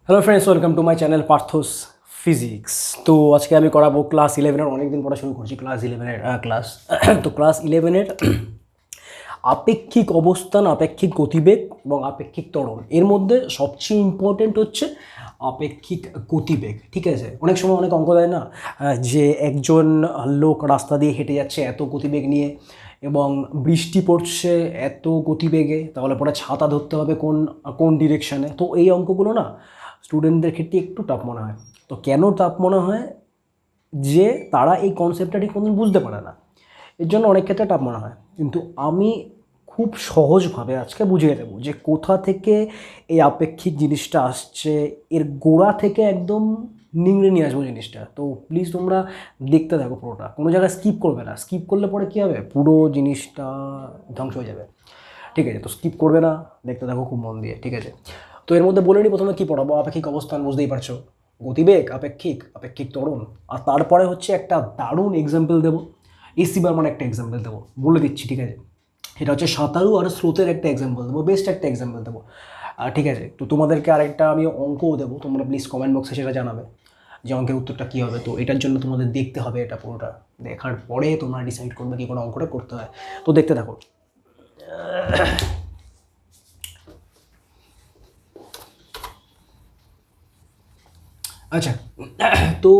Hello friends, welcome to my channel Parth's physics. তো আজকে আমি করাবো ক্লাস 11-এর, অনেকদিন পরে শুরু করছি ক্লাস 11-এর ক্লাস। তো ক্লাস 11-এর আপেক্ষিক অবস্থান, আপেক্ষিক গতিবেগ এবং আপেক্ষিক ত্বরণ, এর মধ্যে সবচেয়ে ইম্পর্টেন্ট হচ্ছে আপেক্ষিক গতিবেগ। ঠিক আছে, অনেক সময় অনেক অঙ্ক দেয় না, যে একজন লোক রাস্তা দিয়ে হেঁটে যাচ্ছে এত গতিবেগ নিয়ে এবং বৃষ্টি পড়ছে এত গতিবেগে, তাহলে পরে ছাতা ধরতে হবে কোন কোন ডিরেকশানে। তো এই অঙ্কগুলো না স্টুডেন্টদের ক্ষেত্রে একটু টাফ মনে হয়। তো কেন টাফ মনে হয়? যে তারা এই কনসেপ্টটা ঠিক মতন বুঝতে পারে না, এর জন্য অনেক ক্ষেত্রে টাফ মনে হয়। কিন্তু আমি খুব সহজভাবে আজকে বুঝিয়ে দেবো যে কোথা থেকে এই আপেক্ষিক জিনিসটা আসছে, এর গোড়া থেকে একদম নিংড়ে নিয়ে আসবো জিনিসটা। তো প্লিজ তোমরা দেখতে থাকো পুরোটা, কোনো জায়গায় স্কিপ করবে না। স্কিপ করলে পরে কী হবে, পুরো জিনিসটা ধ্বংস হয়ে যাবে। ঠিক আছে, তো স্কিপ করবে না, দেখতে থাকো খুব মন দিয়ে। ঠিক আছে, তো এর মধ্যে বলে নিই প্রথমে কী পড়াবো। আপেক্ষিক অবস্থান বুঝতেই পারছো, গতিবেগ, আপেক্ষিক, আপেক্ষিক ত্বরণ, আর তারপরে হচ্ছে একটা দারুণ এক্সাম্পল দেবো। এসি বার্মার একটা এক্সাম্পল দেবো, বলে দিচ্ছি। ঠিক আছে, এটা হচ্ছে সাঁতারু আর স্রোতের একটা এক্সাম্পল দেবো, বেস্ট একটা এক্সাম্পল দেবো। ঠিক আছে, তো তোমাদেরকে আরেকটা আমি অঙ্কও দেবো, তোমরা প্লিজ কমেন্ট বক্সে সেটা জানাবে যে অঙ্কের উত্তরটা কী হবে। তো এটার জন্য তোমাদের দেখতে হবে, এটা পুরোটা দেখার পরে তোমরা ডিসাইড করবে কি কোনো অঙ্কটা করতে হয়। তো দেখতে থাকো। আচ্ছা, তো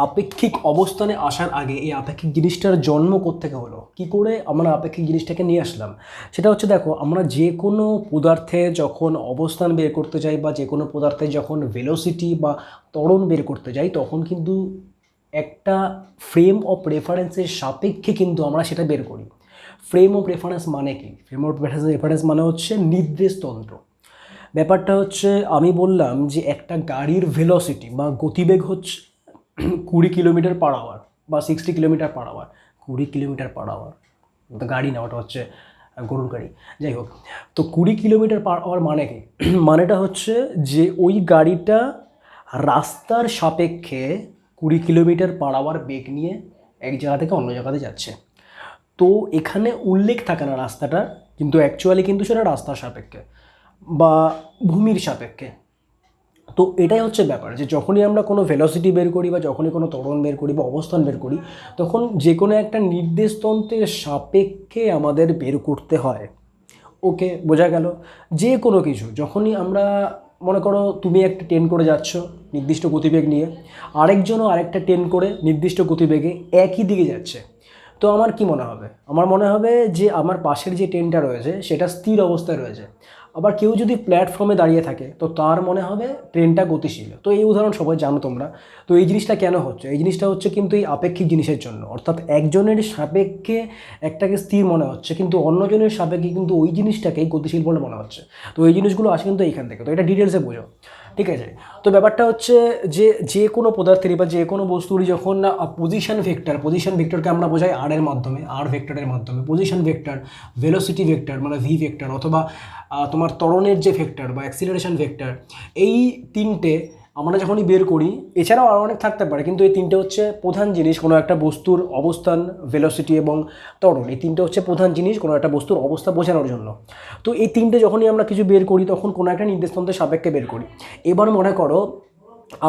আপেক্ষিক অবস্থানে আসার আগে এই আপেক্ষিক জিনিসটার জন্ম কোত্থেকে হলো, কি করে আমরা আপেক্ষিক জিনিসটাকে নিয়ে আসলাম, সেটা হচ্ছে দেখো, আমরা যে কোনো পদার্থে যখন অবস্থান বের করতে যাই বা যে কোনো পদার্থে যখন ভেলোসিটি বা ত্বরণ বের করতে যাই, তখন কিন্তু একটা ফ্রেম অফ রেফারেন্সের সাপেক্ষে কিন্তু আমরা সেটা বের করি। ফ্রেম অফ রেফারেন্স মানে কি? ফ্রেম অফ রেফারেন্স মানে হচ্ছে নির্দেশতন্ত্র। ব্যাপারটা হচ্ছে, আমি বললাম যে একটা গাড়ির ভেলোসিটি বা গতিবেগ হচ্ছে 20 কিলোমিটার পার আওয়ার বা 60 kilometre per hour. 20 kilometre per hour, তো গাড়ি না, ওটা হচ্ছে গরুর গাড়ি। যাই হোক, তো 20 কিলোমিটার পার আওয়ার মানে কি? মানেটা হচ্ছে যে ওই গাড়িটা রাস্তার সাপেক্ষে 20 কিলোমিটার পার আওয়ার বেগ নিয়ে এক জায়গা থেকে অন্য জায়গাতে যাচ্ছে। তো এখানে উল্লেখ থাকে না রাস্তাটার, কিন্তু অ্যাকচুয়ালি কিন্তু সেটা রাস্তার সাপেক্ষে বা ভূমির সাপেক্ষে। তো এটাই হচ্ছে ব্যাপার, যে যখনই আমরা কোনো ভেলোসিটি বের করি বা যখনই কোনো ত্বরণ বের করি বা অবস্থান বের করি, তখন যে কোনো একটা নির্দেশতন্ত্রের সাপেক্ষে আমাদের বের করতে হয়। ওকে, বোঝা গেল? যে কোনো কিছু যখনই আমরা, মনে করো তুমি একটা ট্রেন করে যাচ্ছ নির্দিষ্ট গতিবেগ নিয়ে, আরেকজনও আরেকটা ট্রেন করে নির্দিষ্ট গতিবেগে একই দিকে যাচ্ছে, তো আমার কি মনে হবে? আমার মনে হবে যে আমার পাশের যে ট্রেনটা রয়েছে সেটা স্থির অবস্থায় রয়েছে। আবার কেউ যদি প্ল্যাটফর্মে দাঁড়িয়ে থাকে তো তার মনে হবে ট্রেনটা গতিশীল। তো এই উদাহরণ সবাই জানো তোমরা। তো এই জিনিসটা কেন হচ্ছে? এই জিনিসটা হচ্ছে কিন্তু এই আপেক্ষিক জিনিসের জন্য, অর্থাৎ একজনের সাপেক্ষে একটাকে স্থির মনে হচ্ছে, কিন্তু অন্যজনের সাপেক্ষে কিন্তু ওই জিনিসটাকেই গতিশীল বলে মনে হচ্ছে। তো এই জিনিসগুলো আসে কিন্তু এইখান থেকে। তো এটা ডিটেলসে বোঝো। ঠিক আছে, তো ব্যাপারটা হচ্ছে যে যে কোনো পদার্থেরই বা যে কোনো বস্তুরই যখন পজিশন ভেক্টরকে আমরা বোঝাই আর এর মাধ্যমে, আর ভেক্টরের মাধ্যমে। পজিশন ভেক্টর, ভেলোসিটি ভেক্টর মানে ভি ভেক্টর, অথবা তোমার ত্বরণের যে ভেক্টর বা অ্যাক্সিলারেশন ভেক্টর, এই তিনটে আমরা যখনই বের করি, এছাড়াও আরও অনেক থাকতে পারে, কিন্তু এই তিনটে হচ্ছে প্রধান জিনিস কোনো একটা বস্তুর অবস্থান, ভেলোসিটি এবং ত্বরণ। এই তিনটে হচ্ছে প্রধান জিনিস কোনো একটা বস্তুর অবস্থা বোঝানোর জন্য। তো এই তিনটে যখনই আমরা কিছু বের করি তখন কোনো একটা নির্দেশতন্ত্রের সাপেক্ষে বের করি। এবার মনে করো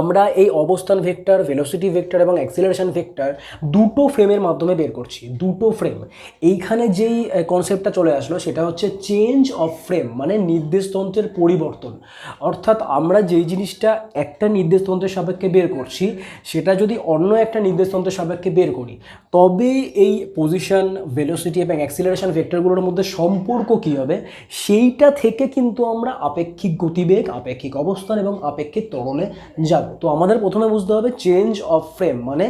আমরা এই অবস্থান ভেক্টর, ভেলোসিটি ভেক্টর এবং অ্যাক্সিলারেশন ভেক্টর দুটো ফ্রেমের মাধ্যমে বের করছি। দুটো ফ্রেম, এইখানে যেই কনসেপ্টটা চলে আসলো সেটা হচ্ছে চেঞ্জ অফ ফ্রেম, মানে নির্দেশতন্ত্রের পরিবর্তন। অর্থাৎ আমরা যেই জিনিসটা একটা নির্দেশতন্ত্রের সাপেক্ষে বের করছি সেটা যদি অন্য একটা নির্দেশতন্ত্রের সাপেক্ষে বের করি, তবে এই পজিশন, ভেলোসিটি এবং অ্যাক্সিলারেশন ভেক্টরগুলোর মধ্যে সম্পর্ক কী হবে, সেইটা থেকে কিন্তু আমরা আপেক্ষিক গতিবেগ, আপেক্ষিক অবস্থান এবং আপেক্ষিক ত্বরণে যাব। তো আমাদের প্রথমে বুঝতে হবে চেঞ্জ অফ ফ্রেম মানে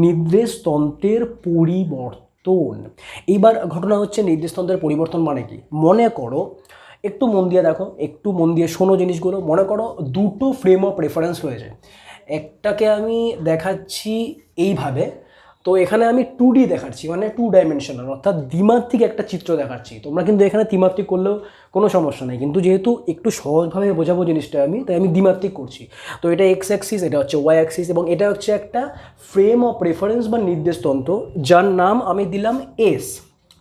নির্দেশতন্ত্রের পরিবর্তন। এইবার ঘটনা হচ্ছে নির্দেশতন্ত্রের পরিবর্তন মানে কি? মনে করো, একটু মন দিয়ে দেখো, একটু মন দিয়ে শোনো জিনিসগুলো। মনে করো দুটো ফ্রেম অফ রেফারেন্স রয়েছে। একটাকে আমি দেখাচ্ছি এইভাবে, তো এখানে আমি 2D দেখাচ্ছি, মানে 2 ডাইমেনশনাল, অর্থাৎ দ্বিমাত্রিক একটা চিত্র দেখাচ্ছি। তোমরা কিন্তু এখানে ত্রিমাত্রিক করলেও কোনো সমস্যা নেই, কিন্তু যেহেতু একটু সহজভাবে বোঝাবো জিনিসটা আমি, তাই আমি দ্বিমাত্রিক করছি। তো এটা এক্স অ্যাক্সিস, এটা হচ্ছে ওয়াই অ্যাক্সিস, এবং এটা হচ্ছে একটা ফ্রেম অফ রেফারেন্স বা নির্দেশতন্ত্র, যার নাম আমি দিলাম এস।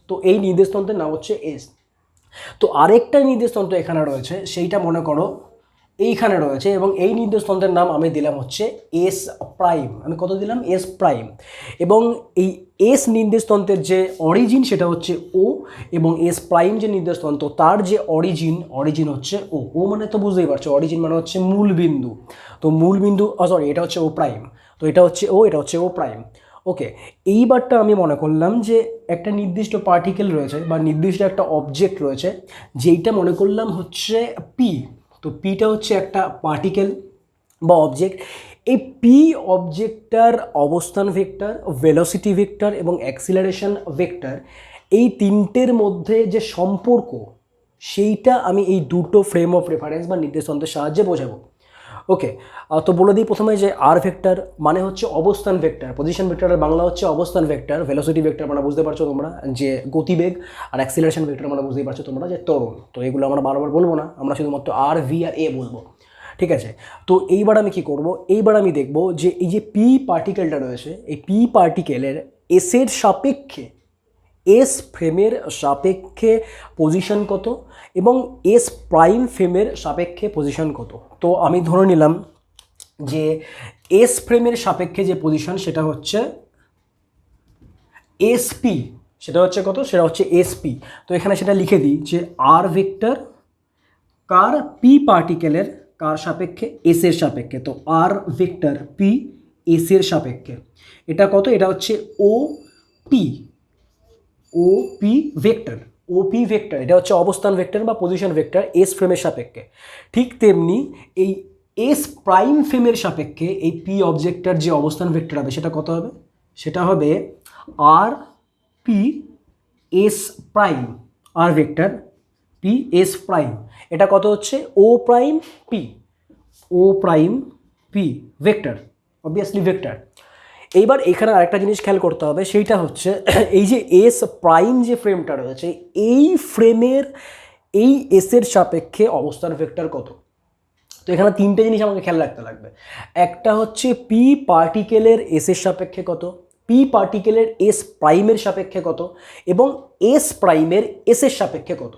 তো এই নির্দেশতন্ত্রের নাম হচ্ছে এস। তো আরেকটা নির্দেশতন্ত্র এখানে রয়েছে, সেইটা মনে করো এইখানে রয়েছে এবং এই নির্দেশতন্ত্রের নাম আমি দিলাম হচ্ছে এস প্রাইম। আমি কত দিলাম? S prime. এবং এই এস নির্দেশতন্ত্রের যে অরিজিন সেটা হচ্ছে ও, এবং এস প্রাইম যে নির্দেশতন্ত্র তার যে অরিজিন হচ্ছে ও। ও মানে তো বুঝতেই পারছো, অরিজিন মানে হচ্ছে মূল বিন্দু। তো মূল বিন্দু, সরি, এটা হচ্ছে ও প্রাইম। তো এটা হচ্ছে ও, এটা হচ্ছে ও প্রাইম। ওকে, এইবারটা আমি মনে করলাম যে একটা নির্দিষ্ট পার্টিকেল রয়েছে বা নির্দিষ্ট একটা অবজেক্ট রয়েছে, যেইটা মনে করলাম হচ্ছে পি। তো পিটা হচ্ছে একটা পার্টিকেল বা অবজেক্ট। এই পি অবজেক্টটার অবস্থান ভেক্টর, ভেলোসিটি ভেক্টর এবং অ্যাক্সিলারেশন ভেক্টর, এই তিনটের মধ্যে যে সম্পর্ক সেইটা আমি এই দুটো ফ্রেম অফ রেফারেন্স বা নির্দেশতন্ত্রের সাহায্যে বোঝাবো। ওকে, তো বলে দিই প্রথমে যে আর ভেক্টর মানে হচ্ছে অবস্থান ভেক্টর, পজিশন ভেক্টরের বাংলা হচ্ছে অবস্থান ভেক্টর। ভেলোসিটি ভেক্টর মানে বুঝতে পারছো তোমরা যে গতিবেগ, আর অ্যাক্সিলারেশন ভেক্টর মানে বুঝতেই পারছো তোমরা যে ত্বরণ। তো এগুলো আমরা বারবার বলবো না, আমরা শুধুমাত্র আর, ভি আর এ বলবো। ঠিক আছে, তো এইবার আমি কি করব, এইবার আমি দেখব যে এই যে পি পার্টিকেলটা রয়েছে, এই পি পার্টিকেলের এসের সাপেক্ষে, এস ফ্রেমের সাপেক্ষে পজিশন কত এবং এস প্রাইম ফ্রেমের সাপেক্ষে পজিশন কত। তো আমি ধরে নিলাম যে এস ফ্রেমের সাপেক্ষে যে পজিশন সেটা হচ্ছে এসপি। সেটা হচ্ছে কত? সেটা হচ্ছে এসপি। তো এখানে সেটা লিখে দিই যে আর ভেক্টর কার, পি পার্টিকেলের কার সাপেক্ষে? এস এর সাপেক্ষে। তো আর ভেক্টর পি এস এর সাপেক্ষে এটা কত? এটা হচ্ছে O P, O P vector. O P vector এটা হচ্ছে অবস্থান ভেক্টর বা পজিশন ভেক্টর এস ফ্রেমের সাপেক্ষে। ঠিক তেমনি এই এস প্রাইম ফ্রেমের সাপেক্ষে এই পি অবজেক্টটার যে অবস্থান ভেক্টর হবে সেটা কত হবে? সেটা হবে R P S prime, R vector P S prime. এটা কত হচ্ছে? O prime P, O prime P vector, obviously vector. এইবার এখানে আরেকটা জিনিস খেয়াল করতে হবে, সেইটা হচ্ছে এই যে এস প্রাইম যে ফ্রেমটা রয়েছে, এই ফ্রেমের এই এসের সাপেক্ষে অবস্থান ভেক্টর কত। তো এখানে তিনটে জিনিস আমাকে খেয়াল রাখতে লাগবে। একটা হচ্ছে পি পার্টিকেলের এসের সাপেক্ষে কত, পি পার্টিকেলের এস প্রাইমের সাপেক্ষে কত, এবং এস প্রাইমের এসের সাপেক্ষে কত।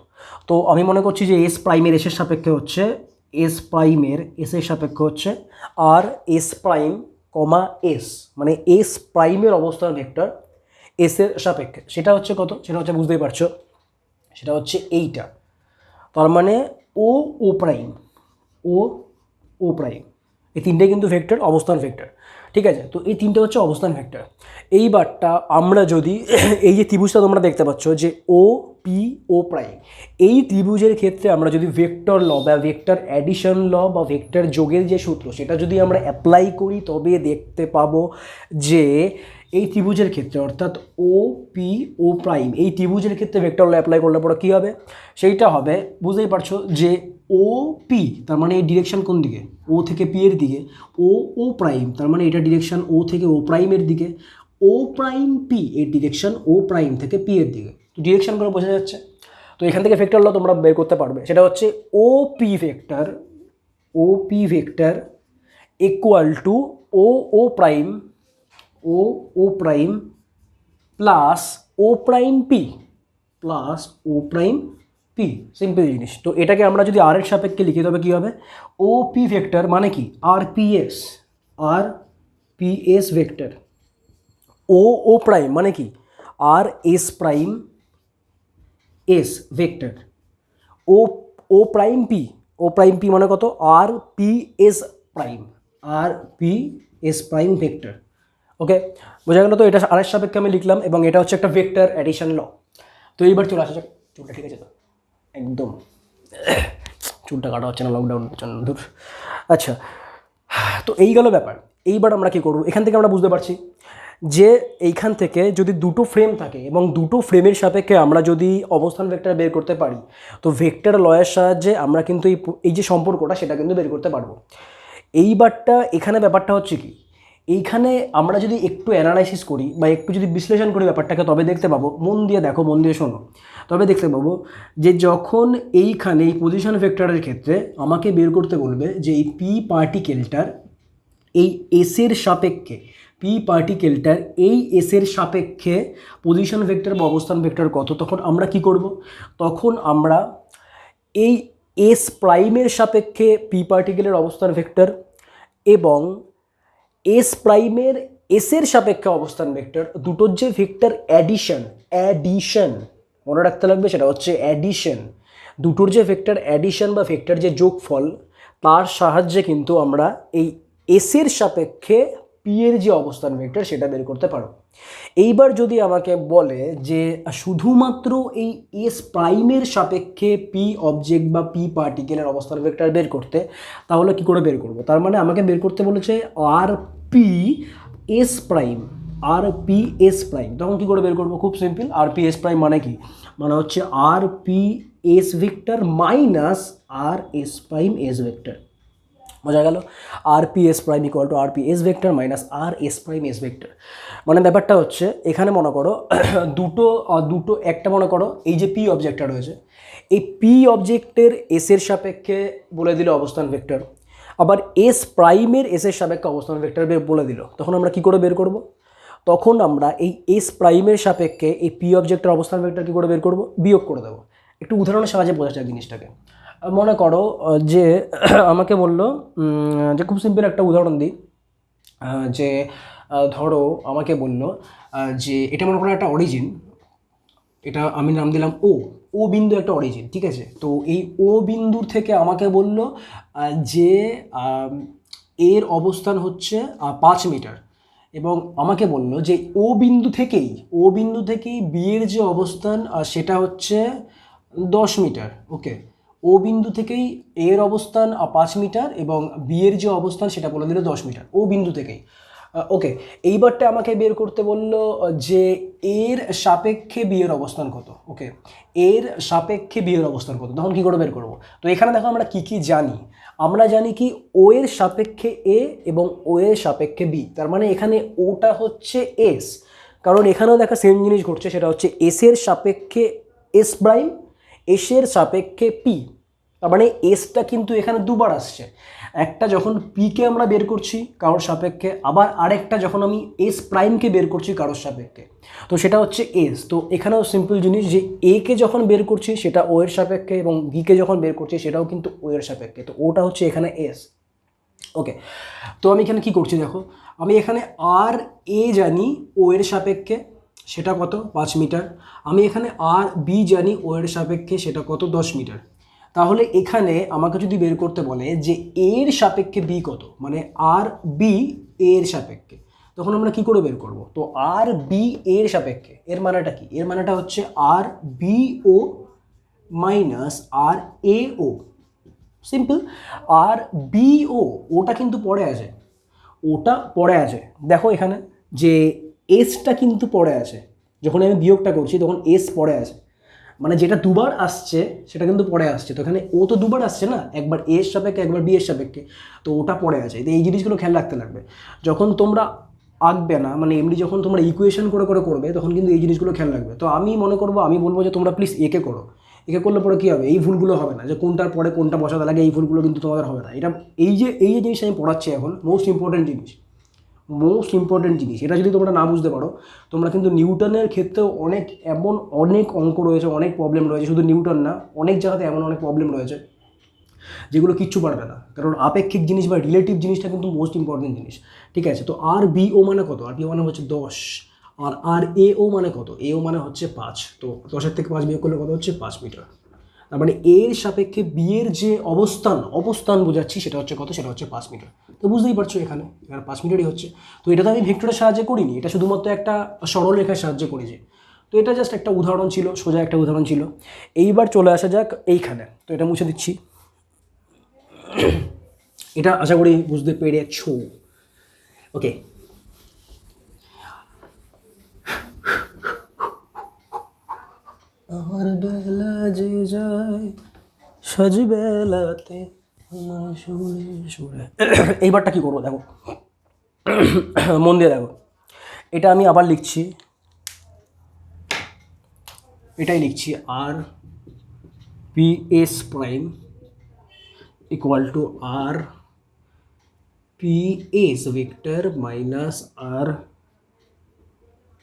তো আমি মনে করছি যে এস প্রাইমের এসের সাপেক্ষে হচ্ছে, এস প্রাইমের এসের সাপেক্ষে হচ্ছে আর এস প্রাইম কমা এস, মানে এস প্রাইমের অবস্থান ভেক্টর এসের সাপেক্ষে সেটা হচ্ছে কত? সেটা হচ্ছে, বুঝতেই পারছো, সেটা হচ্ছে এইটা। তার মানে ও, O prime, O, O prime, এই তিনটে কিন্তু ভেক্টর, অবস্থান ভেক্টর। ঠিক আছে, তো এই তিনটে হচ্ছে অবস্থান ভেক্টর। এইবারটা আমরা যদি এই যে ত্রিভুজটা তোমরা দেখতে পাচ্ছ যে ও পি ও প্রাইম, এই ত্রিভুজের ক্ষেত্রে আমরা যদি ভেক্টর ল বা ভেক্টর অ্যাডিশন ল বা ভেক্টর যোগের যে সূত্র সেটা যদি আমরা অ্যাপ্লাই করি, তবে দেখতে পাবো যে এই ত্রিভুজের ক্ষেত্রে, অর্থাৎ ও পি ও প্রাইম, এই ত্রিভুজের ক্ষেত্রে ভেক্টর ল অ্যাপ্লাই করলে পরে কী হবে? সেইটা হবে, বুঝতেই পারছো যে ও পি তার মানে এই ডিরেকশন কোন দিকে? ও থেকে পি এর দিকে। ও, ও প্রাইম তার মানে এটা ডিরেকশন ও থেকে ও প্রাইমের দিকে। ও প্রাইম পি এর ডিরেকশন ও প্রাইম থেকে পি এর দিকে। তো ডিরেকশনগুলো বোঝা যাচ্ছে। তো এখান থেকে ভেক্টর ল তোমরা বের করতে পারবে, সেটা হচ্ছে O P vector, O P vector equal to O, O prime, O, O prime plus O prime P, plus O prime P. Simple জিনিস। তো এটাকে আমরা যদি আর এর সাপেক্ষে লিখি তবে কী হবে? ও পি ভেক্টর মানে কি? আর পি এস, আর পি এস ভেক্টর। ও, ও প্রাইম মানে কি? আর এস প্রাইম এস ভেক্টর। ও, O prime P, O prime P মানে কত? আর P S prime, R P S prime vector. ওকে, বোঝা গেল? তো এটা আর এর সাপেক্ষে আমি লিখলাম এবং এটা হচ্ছে একটা ভেক্টর অ্যাডিশন ল। তো এইবার চলে আসা যাক, চুলটা ঠিক আছে তো? একদম চুলটা কাটা হচ্ছে না লকডাউনের জন্য, দূর। আচ্ছা, তো এই গেল ব্যাপার। এইবার আমরা কী করব? এখান থেকে আমরা বুঝতে পারছি যে এইখান থেকে যদি দুটো ফ্রেম থাকে এবং দুটো ফ্রেমের সাপেক্ষে আমরা যদি অবস্থান ভেক্টর বের করতে পারি, তো ভেক্টর লয়ের সাহায্যে আমরা কিন্তু এই যে সম্পর্কটা সেটা কিন্তু বের করতে পারবো। এইবারটা এখানে ব্যাপারটা হচ্ছে কি, এইখানে আমরা যদি একটু অ্যানালাইসিস করি বা একটু যদি বিশ্লেষণ করি ব্যাপারটাকে, তবে দেখতে পাবো, মন দিয়ে দেখো, মন দিয়ে শোনো, তবে দেখতে পাবো যে যখন এইখানে এই পজিশন ভেক্টরের ক্ষেত্রে আমাকে বের করতে বলবে যে এই পি পার্টিকেলটার এই এসের সাপেক্ষে, পি পার্টিকেলটার এই এসের সাপেক্ষে পজিশন ভেক্টর বা অবস্থান ভেক্টর কত, তখন আমরা কি করব? তখন আমরা এই এস প্রাইমের সাপেক্ষে পি পার্টিকেলের অবস্থান ভেক্টর এবং এস প্রাইমের এসের সাপেক্ষে অবস্থান ভেক্টর, দুটোর যে ভেক্টর অ্যাডিশন মনে রাখতে লাগবে, সেটা হচ্ছে অ্যাডিশন, দুটোর যে ভেক্টর অ্যাডিশন বা ভেক্টর যে যোগফল, তার সাহায্যে কিন্তু আমরা এই এসের সাপেক্ষে পি এর যে অবস্থান ভেক্টর সেটা বের করতে পারো। এইবার যদি আমাকে বলে যে শুধুমাত্র এই এস প্রাইমের সাপেক্ষে পি অবজেক্ট বা পি পার্টিকেলের অবস্থান ভেক্টর বের করতে, তাহলে কি করে বের করব? তার মানে আমাকে বের করতে বলেছে R P S prime, R P S prime. তখন কি করে বের করবো? খুব simple, R P S prime মানে কি? মানে হচ্ছে R P S vector minus R S prime S vector. বোঝা গেল? R P S prime equal to R P S vector minus R S prime S vector. মানে ব্যাপারটা হচ্ছে এখানে মনে করো দুটো একটা মনে করো এই যে পি অবজেক্টটা রয়েছে, এই পি অবজেক্টের এসের সাপেক্ষে বলে দিল অবস্থান ভেক্টর, আবার এস প্রাইমের এসের সাপেক্ষে অবস্থান ভেক্টর বলে দিল। তখন আমরা কি করে বের করব? তখন আমরা এই এস প্রাইমের সাপেক্ষে এই পি অবজেক্টের অবস্থান ভেক্টর কী করে বের করব? বিয়োগ করে দেবো। একটু উদাহরণের সাহায্যে বোঝা যায় জিনিসটাকে। মনে করো যে আমাকে বললো যে, খুব সিম্পল একটা উদাহরণ দিই, যে ধরো আমাকে বললো যে এটা মনে করো একটা অরিজিন, এটা আমি নাম দিলাম ও, ও বিন্দু একটা অরিজিন, ঠিক আছে? তো এই ও বিন্দুর থেকে আমাকে বলল যে এর অবস্থান হচ্ছে 5 মিটার, এবং আমাকে বলল যে ও বিন্দু থেকেই বি এর যে অবস্থান সেটা হচ্ছে 10 মিটার। ওকে, ও বিন্দু থেকেই এর অবস্থান 5 মিটার এবং বি এর যে অবস্থান সেটা বলে দিল 10 মিটার, ও বিন্দু থেকেই। ওকে, এইবারটা আমাকে বের করতে বলল যে এর সাপেক্ষে বি এর অবস্থান কত। ওকে, এর সাপেক্ষে বি এর অবস্থান কত, তখন কী করে বের করব? তো এখানে দেখো আমরা কী কী জানি। আমরা জানি কি ও এর সাপেক্ষে এ এবং ও এর সাপেক্ষে বি, তার মানে এখানে ওটা হচ্ছে এস, কারণ এখানেও দেখা সেম জিনিস ঘটছে, সেটা হচ্ছে এস এর সাপেক্ষে এস প্রাইম, এসের সাপেক্ষে পি। তার মানে এসটা কিন্তু এখানে দুবার আসছে, একটা যখন পিকে আমরা বের করছি কারোর সাপেক্ষে, আবার আরেকটা যখন আমি এস প্রাইমকে বের করছি কারোর সাপেক্ষে, তো সেটা হচ্ছে এস। তো এখানেও সিম্পল জিনিস যে একে যখন বের করছি সেটা ও এর সাপেক্ষে এবং বিকে যখন বের করছি সেটাও কিন্তু ও এর সাপেক্ষে, তো ওটা হচ্ছে এখানে এস। ওকে, তো আমি এখানে কি করছি দেখো, আমি এখানে আর এ জানি ও এর সাপেক্ষে সেটা কত 5 মিটার, আমি এখানে আর বি জানি ও এর সাপেক্ষে সেটা কত 10 মিটার। তাহলে এখানে আমাকে যদি বের করতে বলে যে এর সাপেক্ষে বি কত, মানে আর বি এর সাপেক্ষে, তখন আমরা কি করে বের করব? তো আর বি এর সাপেক্ষে এর মানেটা কি? এর মানেটা হচ্ছে আর বি ও মাইনাস আর এ ও। সিম্পল, আর বি ও, ওটা কিন্তু পড়ে আছে, ওটা পড়ে আছে। দেখো এখানে যে এসটা কিন্তু পড়ে আছে, যখন আমি বিয়োগটা করছি তখন এস পড়ে আছে, মানে যেটা দুবার আসছে সেটা কিন্তু পড়ে আসছে। তো এখানে ও তো দুবার আসছে না, একবার এ এর সাপেক্ষে একবার বি এর সাপেক্ষে, তো ওটা পড়ে আছে। তো এই জিনিসগুলো খেয়াল রাখতে লাগবে যখন তোমরা আঁকবে না, মানে এমনি যখন তোমরা ইকুয়েশন করে করে করবে তখন কিন্তু এই জিনিসগুলো খেয়াল রাখবে। তো আমি মনে করবো, আমি বলবো যে তোমরা প্লিজ একে করো, একে করলে পরে কী হবে, এই ভুলগুলো হবে না, যে কোনটার পরে কোনটা বসাতে লাগে এই ভুলগুলো কিন্তু তোমাদের হবে না। এটা এই যে জিনিস আমি পড়াচ্ছি এখন মোস্ট ইম্পর্টেন্ট জিনিস, এটা যদি তোমরা না বুঝতে পারো, তোমরা কিন্তু নিউটনের ক্ষেত্রেও অনেক অঙ্ক রয়েছে, অনেক প্রবলেম রয়েছে, শুধু নিউটন না, অনেক জায়গাতে এমন অনেক প্রবলেম রয়েছে যেগুলো কিচ্ছু পারবে না, কারণ আপেক্ষিক জিনিস বা রিলেটিভ জিনিসটা কিন্তু মোস্ট ইম্পর্টেন্ট জিনিস। ঠিক আছে, তো আর বি ও মানে কত? আর বি মানে হচ্ছে 10, আর আর এ ও মানে কত? এ ও মানে হচ্ছে 5, তো 10-এর থেকে 5 বিয়োগ করলে কত হচ্ছে? 5 মিটার। তার মানে এর সাপেক্ষে বি এর যে অবস্থান বোঝাচ্ছি সেটা হচ্ছে কত? সেটা হচ্ছে 5 মিটার। তো বুঝতেই পারছো এখানে 5 মিটারই হচ্ছে। তো এটা তো আমি ভেক্টরের সাহায্যে করিনি, এটা শুধুমাত্র একটা সরলরেখার সাহায্যে করেছি। তো এটা জাস্ট একটা উদাহরণ ছিল, সোজা একটা উদাহরণ ছিল। এইবার চলে আসা যাক এইখানে, তো এটা মুছে দিচ্ছি। এটা আশা করি বুঝতে পেরেছো। ওকে, আমার বেলা যে যায় সাজ বেলাতে, এইবারটা কি করবো দেখো, মন দিয়ে দেখো, এটা আমি আবার লিখছি, এটাই লিখছি R P S prime equal to R P S vector minus R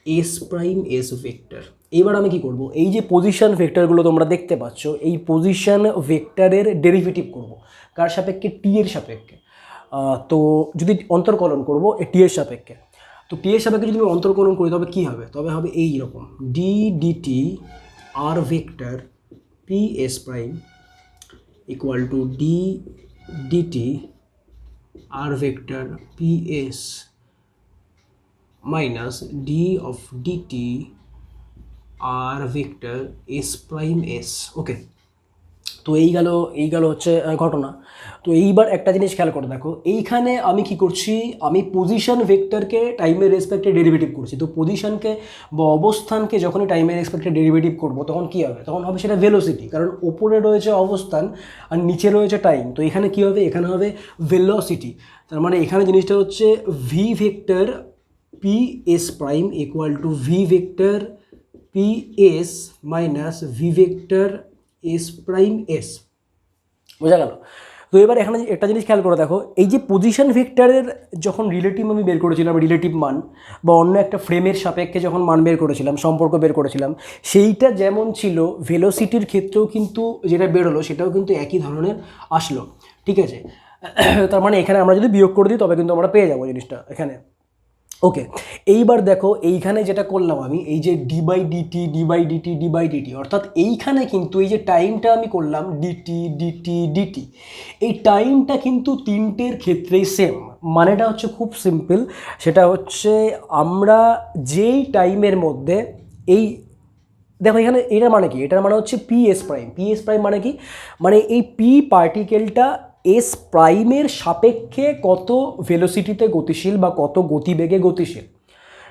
S prime S vector. এইবার আমি কি করব, এই যে পজিশন ভেক্টরগুলো তোমরা দেখতে পাচ্ছ, এই পজিশন ভেক্টরের ডেরিভেটিভ করব কার সাপেক্ষে, টি এর সাপেক্ষে। তো যদি অন্তর্কলন করব এই টি এর সাপেক্ষে, তো টি এর সাপেক্ষে যদি আমি অন্তর্কলন করি তবে কী হবে, তবে হবে এই রকম d dt R vector P S prime equal to d dt R vector P S minus d of dt R vector S prime S. Okay, তো এই গেল হচ্ছে ঘটনা। তো এইবার একটা জিনিস খেয়াল করে দেখো, এইখানে আমি কি করছি, আমি পজিশন ভেক্টরকে টাইমের রেসপেক্টে ডেরিভেটিভ করছি। তো পজিশনকে বা অবস্থানকে যখনই টাইমের রেসপেক্টে ডেরিভেটিভ করব তখন কী হবে, তখন হবে সেটা ভেলোসিটি, কারণ ওপরে রয়েছে অবস্থান আর নিচে রয়েছে টাইম। তো এখানে কী হবে, এখানে হবে ভেলোসিটি। তার মানে এখানে জিনিসটা হচ্ছে V vector P S prime equal two V vector P S minus V vector S prime S. বোঝা গেল? তো এবার এখানে একটা জিনিস খেয়াল করে দেখো, এই যে পজিশন ভেক্টরের যখন রিলেটিভ আমি বের করেছিলাম, রিলেটিভ মান বা অন্য একটা ফ্রেমের সাপেক্ষে যখন মান বের করেছিলাম, সম্পর্ক বের করেছিলাম, সেইটা যেমন ছিল ভেলোসিটির ক্ষেত্রেও কিন্তু যেটা বেরোলো সেটাও কিন্তু একই ধরনের আসলো। ঠিক আছে, তার মানে এখানে আমরা যদি বিয়োগ করে দিই তবে কিন্তু আমরা পেয়ে যাবো জিনিসটা এখানে। ওকে, এইবার দেখো এইখানে যেটা করলাম আমি, এই যে D by DT D by DT D by DT, অর্থাৎ এইখানে কিন্তু এই যে টাইমটা আমি করলাম ডিটি ডিটি ডিটি, এই টাইমটা কিন্তু তিনটের ক্ষেত্রেই সেম। মানেটা হচ্ছে খুব সিম্পল, সেটা হচ্ছে আমরা যেই টাইমের মধ্যে এই দেখো এখানে এটার মানে কি, এটার মানে হচ্ছে P S prime. P S prime মানে কি, মানে এই পি পার্টিকেলটা এস প্রাইমের সাপেক্ষে কত ভেলোসিটিতে গতিশীল বা কত গতিবেগে গতিশীল।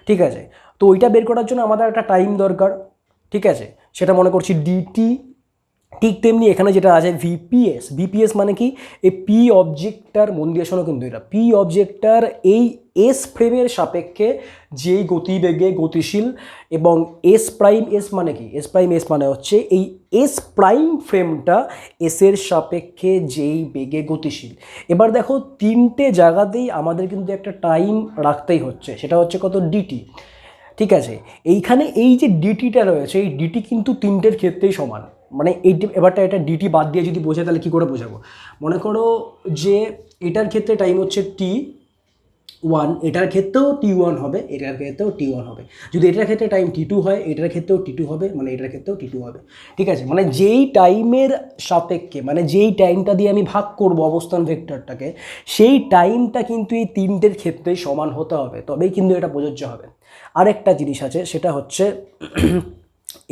ঠিক আছে, তো ওইটা বের করার জন্য আমাদের একটা টাইম দরকার। ঠিক আছে, সেটা মনে করছি ডিটি। ঠিক তেমনি এখানে যেটা আছে ভিপিএস। ভিপিএস মানে কি, এই পি অবজেক্টটার, মন দিয়ে শোনো কিন্তু এটা, পি অবজেক্টটার এই এস ফ্রেমের সাপেক্ষে যেই গতিবেগে গতিশীল, এবং এস প্রাইম এস মানে কি, এস প্রাইম এস মানে হচ্ছে এই এস প্রাইম ফ্রেমটা এসের সাপেক্ষে যেই বেগে গতিশীল। এবার দেখো তিনটে জায়গাতেই আমাদের কিন্তু একটা টাইম রাখতেই হচ্ছে, সেটা হচ্ছে কত, ডিটি। ঠিক আছে, এইখানে এই যে ডিটিটা রয়েছে, এই ডিটি কিন্তু তিনটের ক্ষেত্রেই সমান। মানে এই এবারটা এটা ডিটি বাদ দিয়ে যদি বোঝায় তাহলে কী করে বোঝাবো, মনে করো যে এটার ক্ষেত্রে টাইম হচ্ছে T1, এটার ক্ষেত্রেও T1 হবে, এটার ক্ষেত্রেও T1 হবে। যদি এটার ক্ষেত্রে টাইম T2 হয়, এটার ক্ষেত্রেও T2 হবে, মানে এটার ক্ষেত্রেও T2 হবে। ঠিক আছে, মানে যেই টাইমের সাপেক্ষে, মানে যেই টাইমটা দিয়ে আমি ভাগ করব অবস্থান ভেক্টরটাকে, সেই টাইমটা কিন্তু এই তিনটের ক্ষেত্রেই সমান হতে হবে, তবেই কিন্তু এটা প্রযোজ্য হবে। আরেকটা জিনিস আছে, সেটা হচ্ছে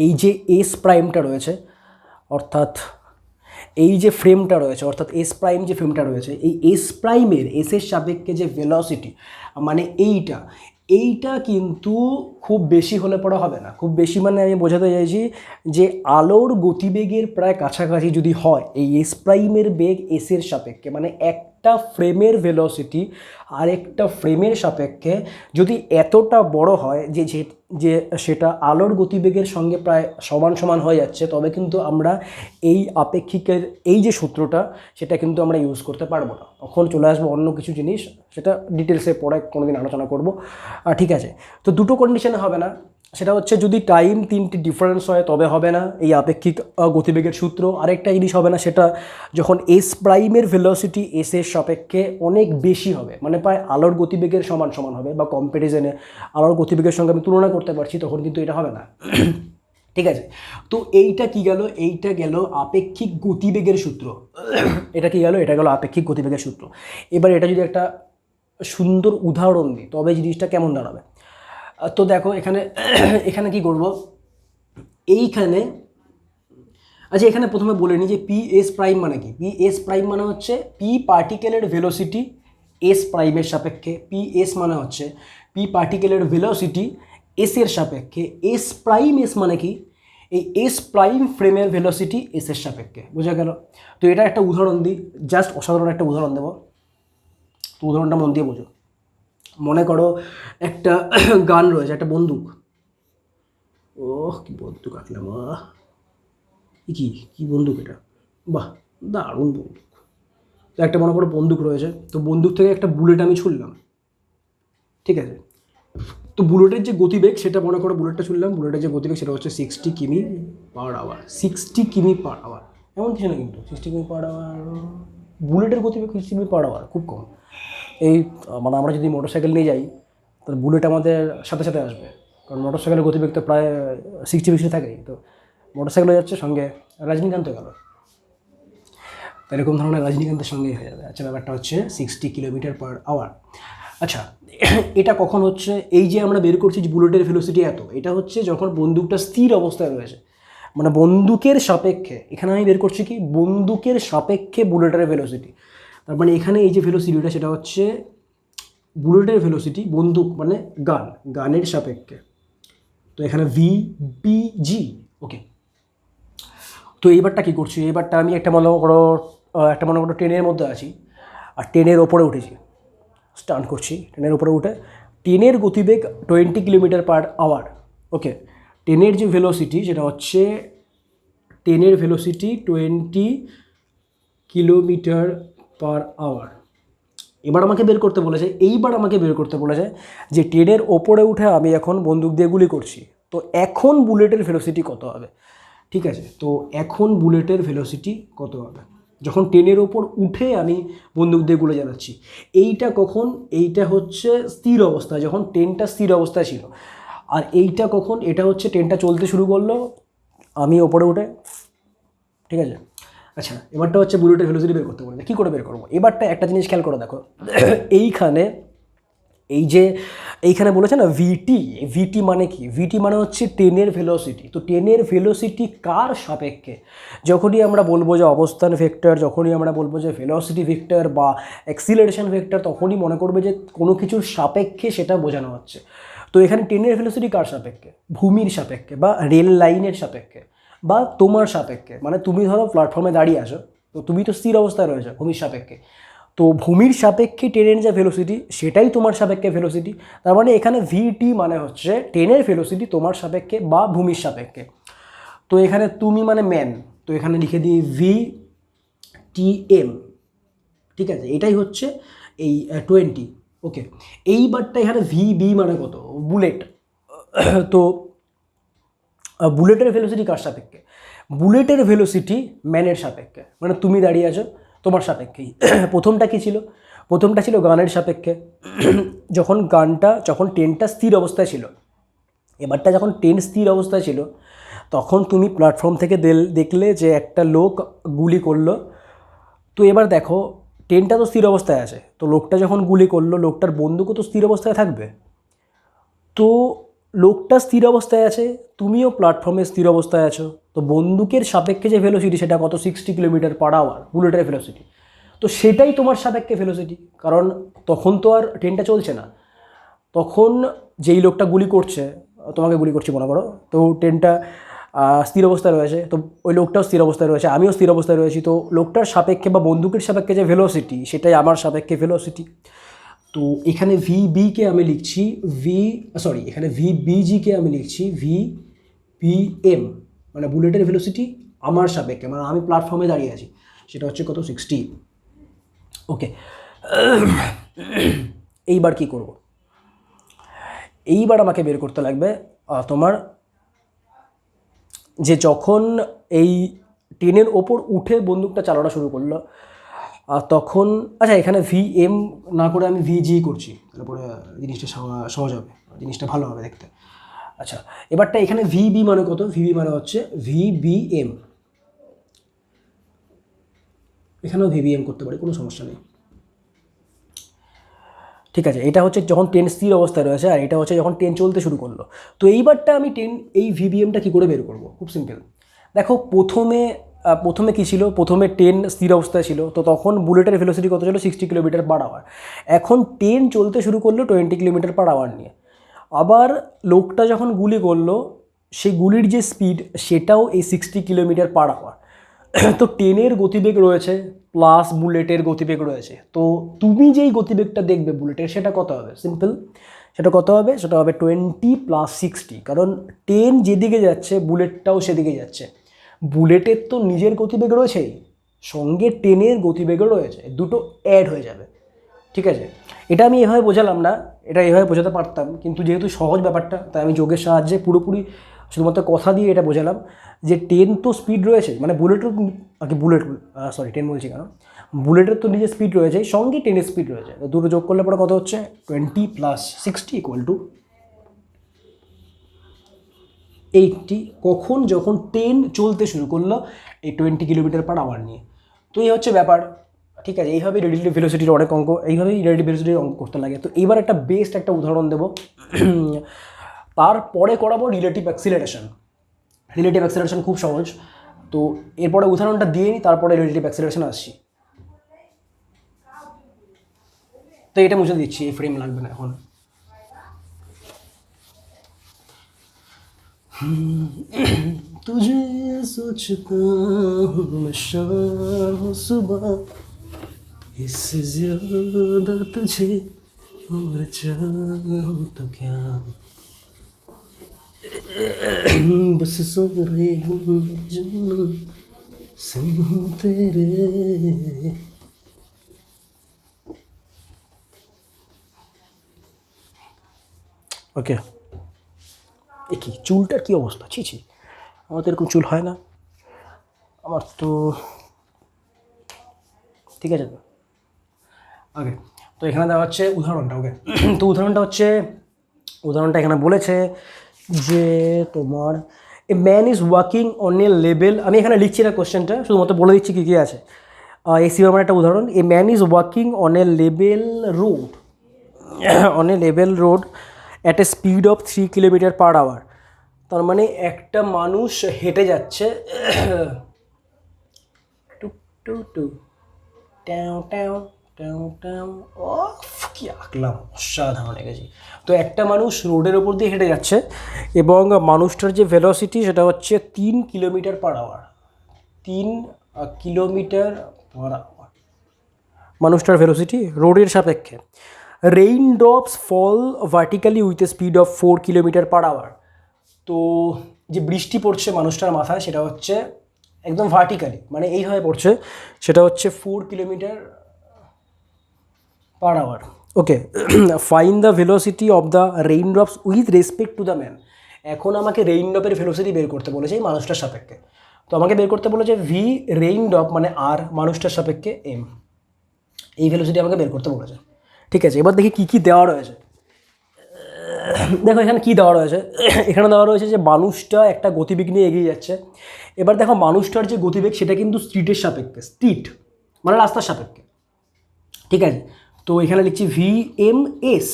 এই যে এস প্রাইমটা রয়েছে, অর্থাৎ এই যে ফ্রেমটা রয়েছে, অর্থাৎ এস প্রাইম যে ফ্রেমটা রয়েছে, এই এস প্রাইমের এসের সাপেক্ষে যে ভেলোসিটি, মানে এইটা কিন্তু খুব বেশি হলে পরে হবে না। খুব বেশি মানে আমি বোঝাতে চাইছি যে আলোর গতিবেগের প্রায় কাছাকাছি যদি হয় এই এস প্রাইমের বেগ এসের সাপেক্ষে, মানে একটা ফ্রেমের ভেলোসিটি আর একটা ফ্রেমের সাপেক্ষে যদি এতটা বড় হয় যে যে সেটা আলোর গতিবেগের সঙ্গে প্রায় সমান সমান হয়ে যাচ্ছে, তবে কিন্তু আমরা এই আপেক্ষিকের এই যে সূত্রটা, সেটা কিন্তু আমরা ইউজ করতে পারবো না। তখন চলে আসবো অন্য কিছু জিনিস, সেটা ডিটেলসে পরে কোনোদিন আলোচনা করব। ঠিক আছে, তো দুটো কন্ডিশনে হবে না, সেটা হচ্ছে যদি টাইম তিনটি ডিফারেন্স হয় তবে হবে না এই আপেক্ষিক গতিবেগের সূত্র। আরেকটা জিনিস হবে না, সেটা যখন এস প্রাইমের ভেলোসিটি এস এর সাপেক্ষে অনেক বেশি হবে, মানে প্রায় আলোর গতিবেগের সমান সমান হবে, বা কম্প্যারিজনে আলোর গতিবেগের সঙ্গে আমি তুলনা করতে পারছি, তখন কিন্তু এটা হবে না। ঠিক আছে, তো এইটা কি গেল, এইটা গেল আপেক্ষিক গতিবেগের সূত্র। এটা কি গেল, এটা গেল আপেক্ষিক গতিবেগের সূত্র। এবার এটা যদি একটা সুন্দর উদাহরণ দিই তবে জিনিসটা কেমন দাঁড়াবে। তো দেখো এখানে এখানে কি করব, এইখানে আচ্ছা এখানে প্রথমে বলে নিই যে পি এস প্রাইম মানে কি। পি এস প্রাইম মানে হচ্ছে পি পার্টিকেলের ভেলোসিটি এস প্রাইমের সাপেক্ষে। পি এস মানে হচ্ছে পি পার্টিকেলের ভেলোসিটি এস এর সাপেক্ষে। এস প্রাইম এস মানে কি, এই এস প্রাইম ফ্রেমের ভেলোসিটি এস এর সাপেক্ষে। বোঝা গেল? তো এটা একটা উদাহরণ দিই, জাস্ট অসাধারণ একটা উদাহরণ দেবো। তো উদাহরণটা মন দিয়ে বোঝো। মনে করো একটা গান রয়েছে, একটা বন্দুক। কি বন্দুক আঁকলাম, কি কি বন্দুক এটা, বাহ দারুণ বন্দুক। তো একটা মনে করো বন্দুক রয়েছে, তো বন্দুক থেকে একটা বুলেট আমি ছুড়লাম। ঠিক আছে, তো বুলেটের যে গতিবেগ সেটা মনে করো, বুলেটটা শুনলাম, বুলেটের যে গতিবেগ সেটা হচ্ছে 60 কিমি পার আওয়ার। 60 কিমি পার আওয়ার এমন কিছু না, কিন্তু 60 কিমি পার আওয়ার বুলেটের গতিবেগ 60 কিমি পার আওয়ার খুব কম। এই মানে আমরা যদি মোটরসাইকেল নিয়ে যাই তাহলে বুলেট আমাদের সাথে সাথে আসবে, কারণ মোটরসাইকেলের গতিবেগ তো প্রায় 60 বেশি থাকেই। তো মোটরসাইকেলে যাচ্ছে, সঙ্গে রজনীকান্ত গেল, তো এরকম ধরনের রজনীকান্তের সঙ্গেই হয়ে যাবে। আচ্ছা, ব্যাপারটা হচ্ছে 60 কিলোমিটার পার আওয়ার। আচ্ছা, এটা কখন হচ্ছে? এই যে আমরা বের করছি যে বুলেটের ভেলোসিটি এত, এটা হচ্ছে যখন বন্দুকটা স্থির অবস্থায় রয়েছে, মানে বন্দুকের সাপেক্ষে। এখানে আমি বের করছি কি, বন্দুকের সাপেক্ষে বুলেটের ভেলোসিটি। তার মানে এখানে এই যে ভেলোসিটিটা সেটা হচ্ছে বুলেটের ভেলোসিটি, বন্দুক মানে গানের সাপেক্ষে। তো এখানে VBG। ওকে, তো এইবারটা কী করছি? এইবারটা আমি একটা মনে করো ট্রেনের মধ্যে আছি, আর ট্রেনের ওপরে উঠেছি, স্টান্ট করছি ট্রেনের উপরে উঠে। ট্রেনের গতিবেগ 20 কিলোমিটার পার আওয়ার। ওকে, ট্রেনের যে ভেলোসিটি সেটা হচ্ছে, ট্রেনের ভেলোসিটি 20 কিলোমিটার পার আওয়ার। এবার আমাকে বের করতে বলেছে, যে ট্রেনের ওপরে উঠে আমি এখন বন্দুক দিয়ে গুলি করছি, তো এখন বুলেটের ভেলোসিটি কত হবে? ঠিক আছে, তো এখন বুলেটের ভেলোসিটি কত হবে যখন ট্রেনের ওপর উঠে আমি বন্দুক দিয়ে গুলি চালাচ্ছি? এইটা কখন? এইটা হচ্ছে স্থির অবস্থায়, যখন ট্রেনটা স্থির অবস্থায় ছিল। আর এইটা কখন? এটা হচ্ছে ট্রেনটা চলতে শুরু করলো, আমি ওপরে উঠে। ঠিক আছে, আচ্ছা, এবারটা হচ্ছে বুলেটের ভেলোসিটি বের করতে বলবে। কী করে বের করবো? এবারটা একটা জিনিস খেয়াল করে দেখো, এইখানে বলেছে না ভিটি মানে কি? ভিটি মানে হচ্ছে ট্রেনের ভেলোসিটি। তো ট্রেনের ভেলোসিটি কার সাপেক্ষে? যখনই আমরা বলবো যে অবস্থান ভেক্টর, যখনই আমরা বলবো যে ভেলোসিটি ভেক্টর বা অ্যাক্সিলারেশন ভেক্টর, তখনই মনে করবে যে কোনো কিছুর সাপেক্ষে সেটা বোঝানো হচ্ছে। তো এখানে ট্রেনের ভেলোসিটি কার সাপেক্ষে? ভূমির সাপেক্ষে, বা রেল লাইনের সাপেক্ষে, বা তোমার সাপেক্ষে। মানে তুমি ধরো প্ল্যাটফর্মে দাঁড়িয়ে আছো, তো তুমি তো স্থির অবস্থায় রয়েছো ভূমির সাপেক্ষে, তো ভূমির সাপেক্ষে ট্রেনের যে ভেলোসিটি সেটাই তোমার সাপেক্ষে ভেলোসিটি। তার মানে এখানে ভিটি মানে হচ্ছে ট্রেনের ভেলোসিটি তোমার সাপেক্ষে বা ভূমির সাপেক্ষে। তো এখানে তুমি মানে ম্যান, তো এখানে লিখে দিই VTM। ঠিক আছে, এটাই হচ্ছে এই 20। ওকে, এইবারটা এখানে VB মানে কত? বুলেট। তো বুলেটের ভেলোসিটি কার সাপেক্ষে? বুলেটের ভেলোসিটি ম্যানের সাপেক্ষে, মানে তুমি দাঁড়িয়ে আছো তোমার সাপেক্ষেই। প্রথমটা কী ছিল? প্রথমটা ছিল গানের সাপেক্ষে, যখন ট্রেনটা স্থির অবস্থায় ছিল। এবারটা যখন ট্রেন স্থির অবস্থায় ছিল, তখন তুমি প্ল্যাটফর্ম থেকে দেখলে যে একটা লোক গুলি করলো। তো এবার দেখো, ট্রেনটা তো স্থির অবস্থায় আছে, তো লোকটা যখন গুলি করলো, লোকটার বন্দুকও তো স্থির অবস্থায় থাকবে। তো লোকটা স্থির অবস্থায় আছে, তুমিও প্ল্যাটফর্মে স্থির অবস্থায় আছো, তো বন্দুকের সাপেক্ষে যে ভেলোসিটি সেটা কত? 60 কিলোমিটার পার আওয়ার বুলেটের ভেলোসিটি। তো সেটাই তোমার সাপেক্ষে ভেলোসিটি, কারণ তখন তো আর ট্রেনটা চলছে না, তখন যেই লোকটা গুলি করছে, তোমাকে গুলি করছি মনে করো, তো ট্রেনটা স্থির অবস্থায় রয়েছে, তো ওই লোকটাও স্থির অবস্থায় রয়েছে, আমিও স্থির অবস্থায় রয়েছি। তো লোকটার সাপেক্ষে বা বন্দুকের সাপেক্ষে যে ভেলোসিটি সেটাই আমার সাপেক্ষে ভেলোসিটি। তো এখানে VBকে আমি লিখছি এখানে VBGকে আমি লিখছি VPM, মানে বুলেটের ভেলোসিটি আমার সাপেক্ষে, মানে আমি প্ল্যাটফর্মে দাঁড়িয়ে আছি, সেটা হচ্ছে কত? 60। ওকে, এইবার কি করব? এইবার আমাকে বের করতে লাগবে তোমার যে যখন এই ট্রেনের ওপর উঠে বন্দুকটা চালানো শুরু করলো, তখন আচ্ছা, এখানে VM না করে আমি VG করছি, তারপরে জিনিসটা সহজ হবে, জিনিসটা ভালো হবে দেখতে। আচ্ছা, এবারটা এখানে VB মানে কত? VB মানে হচ্ছে VBM। এখানেও VBM করতে পারি, কোনো সমস্যা নেই। ঠিক আছে, এটা হচ্ছে যখন ট্রেন স্থির অবস্থায় রয়েছে, আর এটা হচ্ছে যখন ট্রেন চলতে শুরু করলো। তো এইবারটা আমি এই VBMটা কী করে বের করবো? খুব সিম্পল। দেখো, প্রথমে কী ছিল? প্রথমে ট্রেন স্থির অবস্থায় ছিল, তো তখন বুলেটের ভেলোসিটি কত ছিল? 60 কিলোমিটার পার আওয়ার। এখন ট্রেন চলতে শুরু করলো 20 কিলোমিটার পার আওয়ার নিয়ে। আবার লোকটা যখন গুলি করলো, সেই গুলির যে স্পিড সেটাও এই 60 কিলোমিটার পার আওয়ার। তো ট্রেনের গতিবেগ রয়েছে প্লাস বুলেটের গতিবেগ রয়েছে, তো তুমি যেই গতিবেগটা দেখবে বুলেটের, সেটা কত হবে? সিম্পল, সেটা কত হবে? সেটা হবে 20 + 60, কারণ ট্রেন যেদিকে যাচ্ছে বুলেটটাও সেদিকে যাচ্ছে। বুলেটের তো নিজের গতিবেগ রয়েছেই, সঙ্গে ট্রেনের গতিবেগও রয়েছে, দুটো অ্যাড হয়ে যাবে। ঠিক আছে, এটা আমি এভাবে বোঝালাম না, এটা এভাবে বোঝাতে পারতাম, কিন্তু যেহেতু সহজ ব্যাপারটা তাই আমি যোগের সাহায্যে পুরোপুরি শুধুমাত্র কথা দিয়ে এটা বোঝালাম যে 10 তো স্পিড রয়েছে, মানে বুলেটের আর কি, বুলেট সরি 10 বলছি কেন, বুলেটের তো নিজের স্পিড রয়েছে, সঙ্গে 10 স্পিড রয়েছে, তো দুটো যোগ করলে পরে কত হচ্ছে 20 + 60 = 80। কখন? যখন 10 চলতে শুরু করলো এই 20 km/h নিয়ে। তো এই হচ্ছে ব্যাপার, ঠিক আছে। এইভাবেই রেডিয়েটিভ ভেলোসিটির অনেক অঙ্ক, এইভাবেই রেডিয়েটিভ ভেলোসিটির অঙ্ক করতে লাগে। তো এইবার একটা বেস্ট একটা উদাহরণ দেবো, তারপরে করাবো রিলেটিভ অ্যাক্সিলারেশন। রিলেটিভ অ্যাক্সিলারেশন খুব সহজ, তো এরপরে উদাহরণটা দিয়ে নিই, তারপরে রিলেটিভ অ্যাক্সিলারেশন আসছি। তো এটা মুছে দিচ্ছি, এই ফ্রেম লাগবে না এখন। तुझे सोचता हूँ मैं शाम सुबह, इससे ज्यादा तुझे और चाहूँ तो क्या, बस सो रही हूँ जानू संग तेरे। ওকে, এ কি চুলটার কী অবস্থা, ছি ছি, আমার তো এরকম চুল হয় না, আমার তো ঠিক আছে। ওকে, তো এখানে দেওয়া হচ্ছে উদাহরণটা। ওকে, তো উদাহরণটা এখানে বলেছে যে তোমার a man is walking on a level, আমি এখানে লিখছি না কোশ্চেনটা, শুধুমাত্র বলে দিচ্ছি কী কী আছে। এসি আমার একটা উদাহরণ, a man is walking on a level road, on a level road at a speed of 3 km/h। তার মানে একটা মানুষ হেঁটে যাচ্ছে টু টু টু ট্যাও ট্যাও ট্যাও ট্যাও, ও কি আঁকলাম, অসাধারণ এঁকেছি। তো একটা মানুষ রোডের ওপর দিয়ে হেঁটে যাচ্ছে এবং মানুষটার যে ভেলোসিটি সেটা হচ্ছে 3 km/h, 3 km/h মানুষটার ভেলোসিটি রোডের সাপেক্ষে। Rain drops fall vertically with a speed of 4 km/h। তো যে বৃষ্টি পড়ছে মানুষটার মাথায় সেটা হচ্ছে একদম ভার্টিক্যালি, মানে এইভাবে পড়ছে, সেটা হচ্ছে 4 km/h। Okay, fine the velocity of the rain drops with respect to the man. এখন আমাকে রেইন ড্রপের ভেলোসিটি বের করতে বলেছে এই মানুষটার সাপেক্ষে। তো আমাকে বের করতে বলেছে ভি রেইন ড্রপ মানে আর মানুষটার সাপেক্ষে এম, এই ভেলোসিটি আমাকে বের করতে বলেছে। ঠিক আছে, এবার দেখি কী কী দেওয়া রয়েছে। দেখো এখানে কী দেওয়া রয়েছে, এখানে দেওয়া রয়েছে যে মানুষটা একটা গতিবেগ নিয়ে এগিয়ে যাচ্ছে। এবার দেখো মানুষটার যে গতিবেগ সেটা কিন্তু স্ট্রিটের সাপেক্ষে, স্ট্রিট মানে রাস্তার সাপেক্ষে, ঠিক আছে। তো এখানে লিখছি ভি এম এস,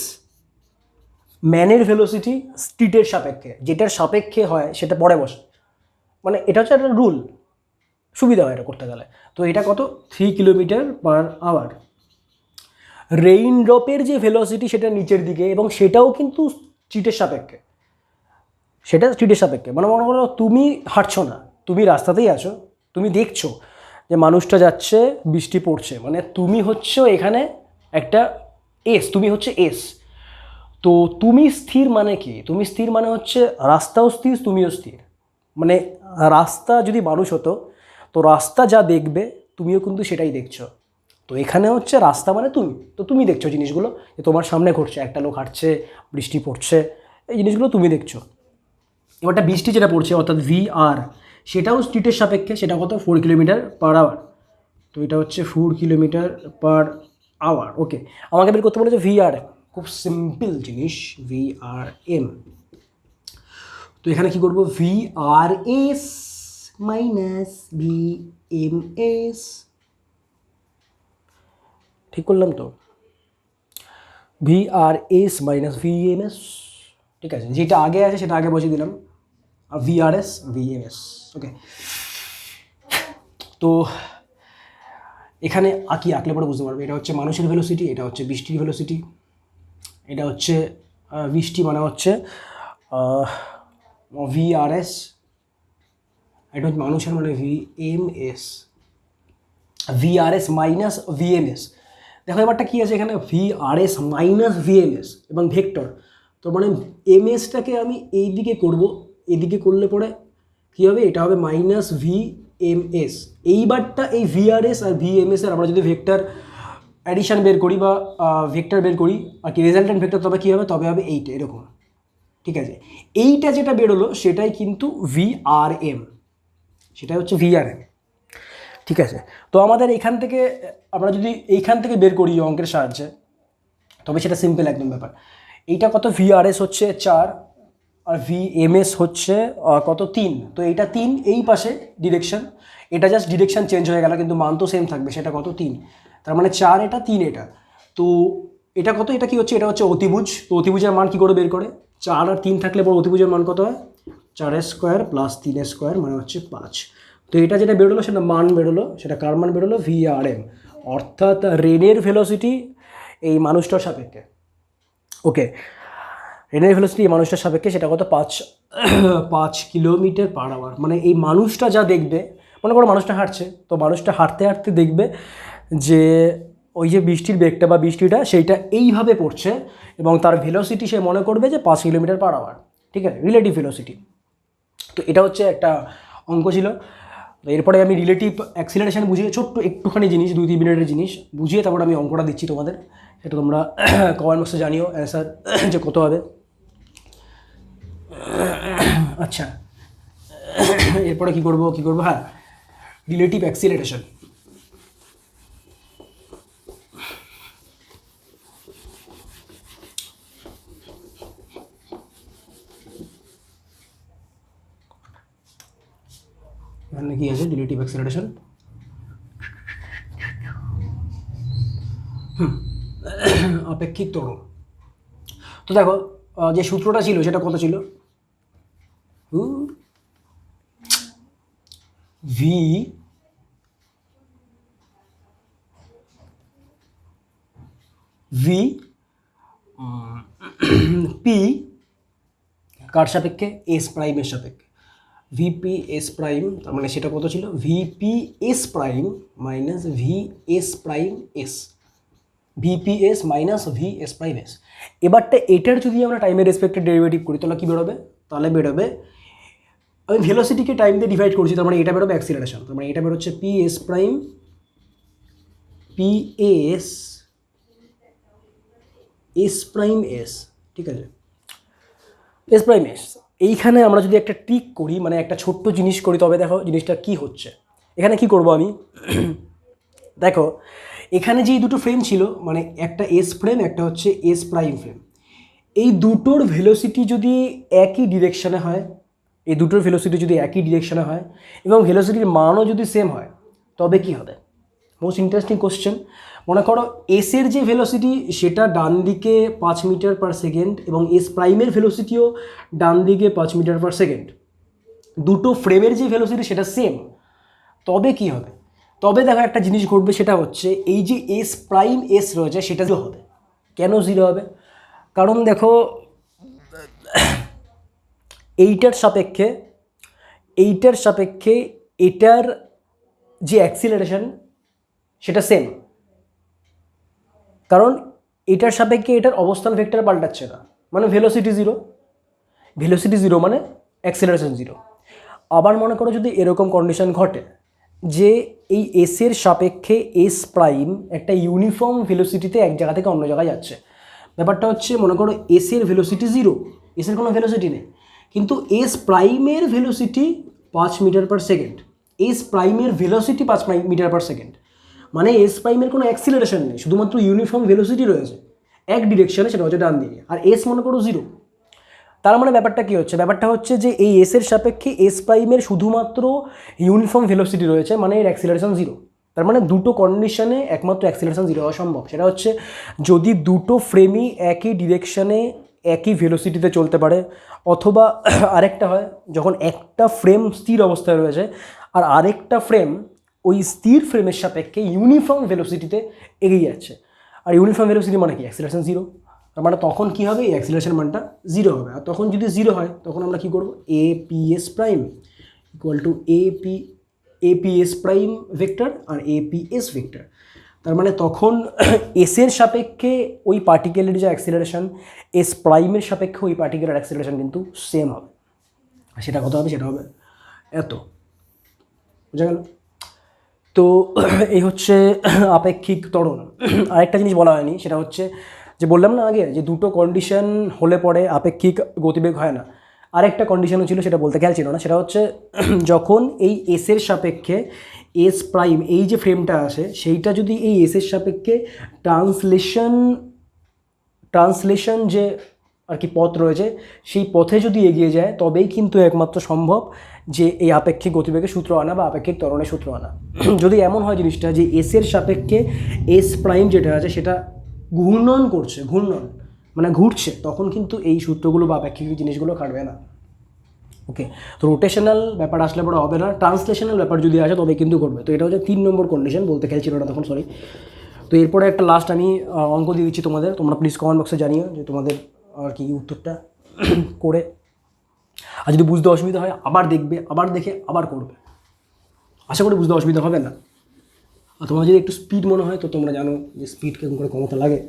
ম্যানের ভেলোসিটি স্ট্রিটের সাপেক্ষে, যেটার সাপেক্ষে হয় সেটা পরে বসে, মানে এটা হচ্ছে একটা রুল, সুবিধা হয় এটা করতে গেলে। তো এটা কত 3 km/h। রেইন ড্রপের যে ভেলোসিটি সেটা নিচের দিকে এবং সেটাও কিন্তু স্ট্রিটের সাপেক্ষে, সেটা স্ট্রিটের সাপেক্ষে, মানে মনে করো তুমি হাঁটছো না, তুমি রাস্তাতেই আছো, তুমি দেখছো যে মানুষটা যাচ্ছে, বৃষ্টি পড়ছে, মানে তুমি হচ্ছে এখানে একটা এস, তুমি হচ্ছে এস। তো তুমি স্থির মানে কি, তুমি স্থির মানে হচ্ছে রাস্তাও স্থির, তুমিও স্থির, মানে রাস্তা যদি মানুষ হতো তো রাস্তা যা দেখবে তুমিও কিন্তু সেটাই দেখছো। তো এখানে হচ্ছে রাস্তা মানে তুমি, তো তুমি দেখছো জিনিসগুলো যে তোমার সামনে ঘটছে, একটা লোক হাঁটছে, বৃষ্টি পড়ছে, এই জিনিসগুলো তুমি দেখছো। এবারটা বৃষ্টি যেটা পড়ছে অর্থাৎ ভি আর, সেটাও স্ট্রিটের সাপেক্ষে, সেটা কত 4 km/h। তো এটা হচ্ছে 4 km/h। ওকে, আমাকে বের করতে বলেছে ভি আর এম, খুব সিম্পল জিনিস, ভি আর এম। তো এখানে কি করব, V R S minus V M S, ঠিক করলাম তো, V R S minus V M S, ঠিক আছে, যেটা আগে আছে সেটা আগে বসিয়ে দিলাম, আর V R S V M S. Okay, তো এখানে কি আঁকলে পরে বুঝতে পারবে, এটা হচ্ছে মানুষের ভেলোসিটি, এটা হচ্ছে বৃষ্টির ভেলোসিটি, এটা হচ্ছে বৃষ্টি মানে হচ্ছে ভি আর এস, এটা হচ্ছে মানুষের মানে V M S, V R S minus V M S. দেখো এবারটা কী আছে এখানে, V R S minus V M S এবং ভেক্টর, তো মানে এম এসটাকে আমি এই দিকে করবো, এদিকে করলে পরে কী হবে, এটা হবে মাইনাস ভি এম এস। এইবারটা এই ভি আর এস আর ভি এম এস এর আমরা যদি ভেক্টর অ্যাডিশন বের করি বা ভেক্টর বের করি আর কি রেজাল্টেন্ট ভেক্টর, তবে কী হবে, তবে হবে এইটা এরকম, ঠিক আছে। এইটা যেটা বেরোলো সেটাই কিন্তু VRM, সেটাই হচ্ছে VRM, ঠিক আছে। তো আমাদের এখান থেকে আমরা যদি এইখান থেকে বের করি অঙ্কের সাহায্যে, তবে সেটা সিম্পল একদম ব্যাপার। এইটা কত, VRS হচ্ছে 4 আর VMS হচ্ছে কত 3, তো এইটা 3, এই পাশে ডিরেকশন, এটা জাস্ট ডিরেকশন চেঞ্জ হয়ে গেল কিন্তু মান তো সেম থাকবে, সেটা কত 3, তার মানে 4 এটা 3 এটা, তো এটা কত, এটা কি হচ্ছে, এটা হচ্ছে অতিভুজ। তো অতিভুজের মান কী করে বের করে, 4 আর 3 থাকলে পর অতিভুজের মান কত হয়, 4² + 3² মানে হচ্ছে 5। তো এটা যেটা বেরোলো সেটা মান বেরোলো, সেটা কার মান বেরোলো, VRM, অর্থাৎ রেনের ভেলোসিটি এই মানুষটার সাপেক্ষে, ওকে, রেনের ভেলোসিটি এই মানুষটার সাপেক্ষে সেটা কত, 5 কিলোমিটার/আওয়ার। মানে এই মানুষটা যা দেখবে, মনে করো মানুষটা হাঁটছে, তো মানুষটা হাঁটতে হাঁটতে দেখবে যে ওই যে বৃষ্টির বেগটা বা বৃষ্টিটা সেইটা এইভাবে পড়ছে এবং তার ভেলোসিটি সে মনে করবে যে 5 কিলোমিটার/আওয়ার, ঠিক আছে, রিলেটিভ ভেলোসিটি। তো এটা হচ্ছে একটা অঙ্ক ছিল। তো এরপরে আমি রিলেটিভ অ্যাক্সিলারেশন বুঝিয়ে ছোট্ট একটুখানি জিনিস, 2-3 মিনিটের জিনিস বুঝিয়ে তারপর আমি অঙ্কটা দিচ্ছি তোমাদের, সেটা তোমরা কমেন্ট বক্সে জানিও অ্যান্সার যে কত হবে। আচ্ছা, এরপরে কী করবো, হ্যাঁ, রিলেটিভ অ্যাক্সিলারেশন। এখানে কি আছে, রিলেটিভ অ্যাক্সিলারেশন, আপেক্ষিক ত্বরণ। তো দেখো যে সূত্রটা ছিল সেটা কত ছিল, পি কার সাপেক্ষে, এস প্রাইমের সাপেক্ষে, VPS প্রাইম, তার মানে সেটা কত ছিল, VPS prime minus VS prime S, VPS minus VS prime S. এবারটা এটার যদি আমরা টাইমের রেসপেক্টে ডেরিভেটিভ করি তাহলে কী বেরোবে, তাহলে বেরোবে, আমি ভেলোসিটিকে টাইম দিয়ে ডিভাইড করছি, তার মানে এটা বেরোবে অ্যাক্সিলারেশন, তার মানে এটা বেরোচ্ছে PS prime, PS S prime S, ঠিক আছে, এস প্রাইম এস। এইখানে আমরা যদি একটা ট্রিক করি, মানে একটা ছোট্ট জিনিস করি, তবে দেখো জিনিসটা কি হচ্ছে। এখানে কি করব আমি, দেখো এখানে যেই দুটো ফ্রেম ছিল, মানে একটা এস ফ্রেম, একটা হচ্ছে এস প্রাইম ফ্রেম, এই দুটোর ভেলোসিটি যদি একই ডিরেকশনে হয়, এই দুটোর ভেলোসিটি যদি একই ডিরেকশনে হয় এবং ভেলোসিটির মানও যদি সেম হয়, তবে কি হবে, মোস্ট ইন্টারেস্টিং কোশ্চেন। মনে করো এসের যে ভেলোসিটি সেটা ডান দিকে 5 মিটার/সেকেন্ড এবং এস প্রাইমের ভেলোসিটিও ডান দিকে 5 মিটার/সেকেন্ড, দুটো ফ্রেমের যে ভেলোসিটি সেটা সেম, তবে কি হবে, তবে দেখো একটা জিনিস ঘটবে, সেটা হচ্ছে এই যে এস প্রাইম এস রয়েছে সেটা 0 হবে। কেন 0 হবে, কারণ দেখো এইটার সাপেক্ষে এটার যে অ্যাক্সিলারেশন সেটা সেম, কারণ এটার সাপেক্ষে এটার অবস্থান ভেক্টর পাল্টাচ্ছে না, মানে ভেলোসিটি 0 মানে অ্যাক্সিলারেশন 0। আবার মনে করো যদি এরকম কন্ডিশন ঘটে যে এই এসের সাপেক্ষে এস প্রাইম একটা ইউনিফর্ম ভেলোসিটিতে এক জায়গা থেকে অন্য জায়গায় যাচ্ছে, ব্যাপারটা হচ্ছে মনে করো এসের ভেলোসিটি 0, এসের কোনো ভেলোসিটি নেই, কিন্তু এস প্রাইমের ভেলোসিটি 5 মিটার/সেকেন্ড, এস প্রাইমের ভেলোসিটি 5 মিটার/সেকেন্ড, মানে এস প্রাইমের কোনো অ্যাক্সিলারেশন নেই, শুধুমাত্র ইউনিফর্ম ভেলোসিটি রয়েছে এক ডিরেকশনে, সেটা হচ্ছে ডান দিকে, আর এস মনে করো 0। তার মানে ব্যাপারটা কী হচ্ছে, ব্যাপারটা হচ্ছে যে এই এসের সাপেক্ষে এস প্রাইমের শুধুমাত্র ইউনিফর্ম ভেলোসিটি রয়েছে, মানে এর অ্যাক্সিলারেশন 0। তার মানে দুটো কন্ডিশনে একমাত্র অ্যাক্সিলারেশন 0 হওয়া সম্ভব, সেটা হচ্ছে যদি দুটো ফ্রেমই একই ডিরেকশনে একই ভেলোসিটিতে চলতে পারে, অথবা আরেকটা হয় যখন একটা ফ্রেম স্থির অবস্থায় রয়েছে আর আরেকটা ফ্রেম ওই স্থির ফ্রেমের সাপেক্ষে ইউনিফর্ম ভেলোসিটিতে এগিয়ে যাচ্ছে, আর ইউনিফর্ম ভেলোসিটি মানে কি, অ্যাক্সিলারেশন 0, তার মানে তখন কী হবে, এই অ্যাক্সিলারেশন মানটা 0 হবে। আর তখন যদি 0 হয় তখন আমরা কী করবো, APS prime equal to APS prime vector আর APS ভেক্টর, তার মানে তখন এসের সাপেক্ষে ওই পার্টিকেলের যে অ্যাক্সিলারেশন, এস প্রাইমের সাপেক্ষে ওই পার্টিকেলের অ্যাক্সিলারেশন কিন্তু সেম হবে, সেটা কত হবে, সেটা হবে এত, বুঝা গেল। তো এই হচ্ছে আপেক্ষিক ত্বরণ। আরেকটা জিনিস বলা হয়নি, সেটা হচ্ছে যে বললাম না আগে যে দুটো কন্ডিশন হলে পরে আপেক্ষিক গতিবেগ হয় না, আরেকটা কন্ডিশনও ছিল সেটা বলতে খেয়াল ছিল না, সেটা হচ্ছে যখন এই এসের সাপেক্ষে এস প্রাইম এই যে ফ্রেমটা আসে সেইটা যদি এই এসের সাপেক্ষে ট্রান্সলেশন যে আর কি পথ রয়েছে সেই পথে যদি এগিয়ে যায় তবেই কিন্তু একমাত্র সম্ভব যে এই আপেক্ষিক গতিবেগের সূত্র আনা বা আপেক্ষিক ত্বরণের সূত্র আনা। যদি এমন হয় জিনিসটা যে এসের সাপেক্ষে এস প্রাইম যেটা আছে সেটা ঘূর্ণন মানে ঘুরছে, তখন কিন্তু এই সূত্রগুলো বা আপেক্ষিক জিনিসগুলো খাটবে না। ওকে, তো রোটেশনাল ব্যাপার আসলে পরে হবে না, ট্রান্সলেশনাল ব্যাপার যদি আসে তবে কিন্তু করবে। তো এটা হচ্ছে 3 নম্বর কন্ডিশন, বলতে খেলছিল না তখন, সরি। তো এরপরে একটা লাস্ট আমি অঙ্ক দিয়ে দিচ্ছি তোমাদের, তোমরা প্লিজ কমেন্ট বক্সে জানিও যে তোমাদের আর কি উত্তরটা করে, আর যদি বুঝতে অসুবিধা হয় আবার দেখবে, আবার দেখে আবার করবে, আশা করি বুঝতে অসুবিধা হবে না। আর তোমার যদি একটু স্পিড মনে হয় তো তোমরা জানো যে স্পিড কেমন করে কমাতে লাগে।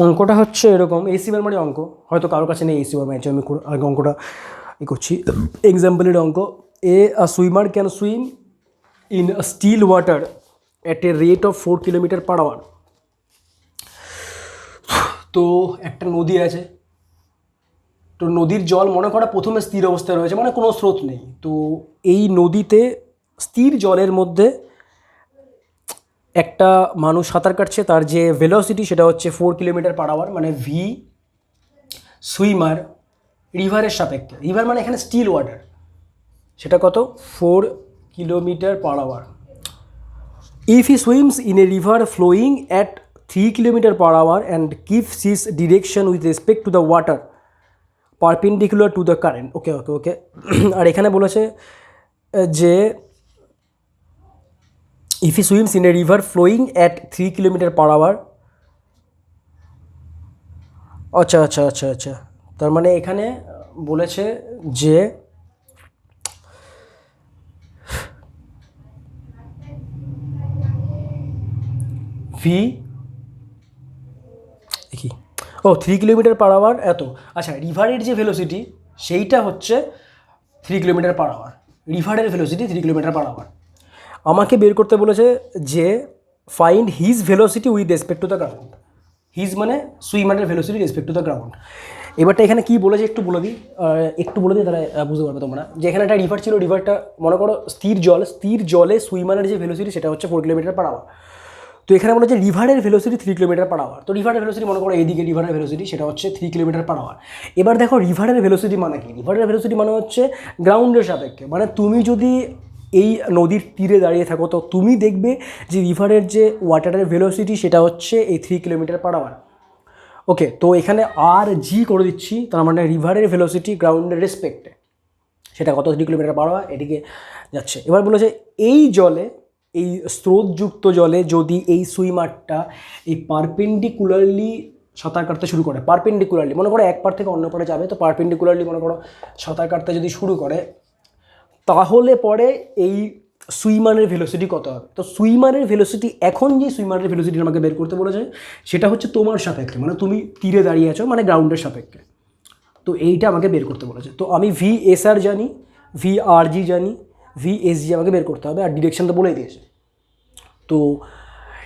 অঙ্কটা হচ্ছে এরকম, এসি বারমারি অঙ্ক, হয়তো কারোর কাছে নেই এসি বারমারি, আমি আগে অঙ্কটা করছি। এক্সাম্পলের অঙ্ক, swimmer can swim in still water at a rate of 4 kilometre per hour. তো একটা নদী আছে, তো নদীর জল মনে করা প্রথমে স্থির অবস্থায় রয়েছে, মানে কোনো স্রোত নেই। তো এই নদীতে স্থির জলের মধ্যে একটা মানুষ সাঁতার কাটছে, তার যে ভেলোসিটি সেটা হচ্ছে 4 কিলোমিটার পার আওয়ার, মানে ভি সুইমার রিভারের সাপেক্ষে, রিভার মানে এখানে স্টিল ওয়াটার, সেটা কত 4 kilometre per hour. If he swims in a river flowing at 3 kilometre per hour and keeps his direction with respect to the water perpendicular to the current. Okay okay okay আর এখানে বলেছে যে if he swims in a river flowing at 3 kilometre per hour. আচ্ছা আচ্ছা আচ্ছা আচ্ছা, তার মানে এখানে বলেছে যে ভি দেখি, 3 কিলোমিটার পার আওয়ার এত। আচ্ছা, রিভারের যে ভেলোসিটি সেইটা হচ্ছে 3 কিলোমিটার পার আওয়ার, রিভারের ভেলোসিটি 3 কিলোমিটার পার আওয়ার। আমাকে বের করতে বলেছে যে find his velocity with respect to the ground. His মানে সুইমারের velocity respect to the ground. এবারটা এখানে কী বলেছে একটু বলে দিই, তাহলে বুঝতে পারবে তোমরা যে এখানে একটা রিভার ছিল, রিভারটা মনে করো স্থির জলে সুইমারের যে ভেলোসিটি সেটা হচ্ছে 4 কিলোমিটার পার আওয়ার। তো এখানে বলা হচ্ছে রিভারের ভেলোসিটি 3 কিলোমিটার পার আওয়ার। তো রিভারের ভেলোসিটি মনে করো এইদিকে রিভারের ভেলোসিটি সেটা হচ্ছে 3 কিলোমিটার পার আওয়ার। এবার দেখো রিভারের ভেলোসিটি মানে কি, রিভারের ভেলোসিটি মানে হচ্ছে গ্রাউন্ডের সাপেক্ষে, মানে তুমি যদি এই নদীর তীরে দাঁড়িয়ে থাকো তো তুমি দেখবে যে রিভারের যে ওয়াটারের ভেলোসিটি সেটা হচ্ছে এই 3 কিলোমিটার পার আওয়ার। ওকে, তো এখানে আর জি করে দিচ্ছি, তার মানে রিভারের ভেলোসিটি গ্রাউন্ডের রেসপেক্টে সেটা কত 3 কিলোমিটার পার আওয়ার এদিকে যাচ্ছে। এবার বলেছে এই জলে, এই স্রোতযুক্ত জলে যদি এই সুইমারটা এই পারপেন্ডিকুলারলি সাঁতার কাটতে শুরু করে, পারপেন্ডিকুলারলি মনে করো এক পার থেকে অন্য পারে যাবে, তো পারপেন্ডিকুলারলি মনে করো সাঁতার কাটতে যদি শুরু করে, তাহলে পরে এই সুইমারের ভেলোসিটি কত হবে। তো সুইমারের ভেলোসিটি, এখন যে সুইমারের ভেলোসিটি আমাকে বের করতে বলেছে সেটা হচ্ছে তোমার সাপেক্ষে, মানে তুমি তীরে দাঁড়িয়ে আছো, মানে গ্রাউন্ডের সাপেক্ষে। তো এইটা আমাকে বের করতে বলেছে। তো আমি ভি এস আর জানি, ভি আর জি জানি, ভি এস জি আমাকে বের করতে হবে, আর ডিরেকশন তো বলেই দিয়েছে। তো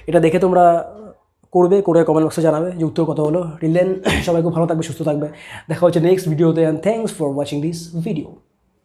এটা দেখে তোমরা করবে, করে কমেন্ট বক্সে জানাবে যে উত্তর কত হলো। রিলেন সবাই খুব ভালো থাকবে, সুস্থ থাকবে, দেখা হচ্ছে নেক্সট ভিডিওতে, and thanks for watching this video.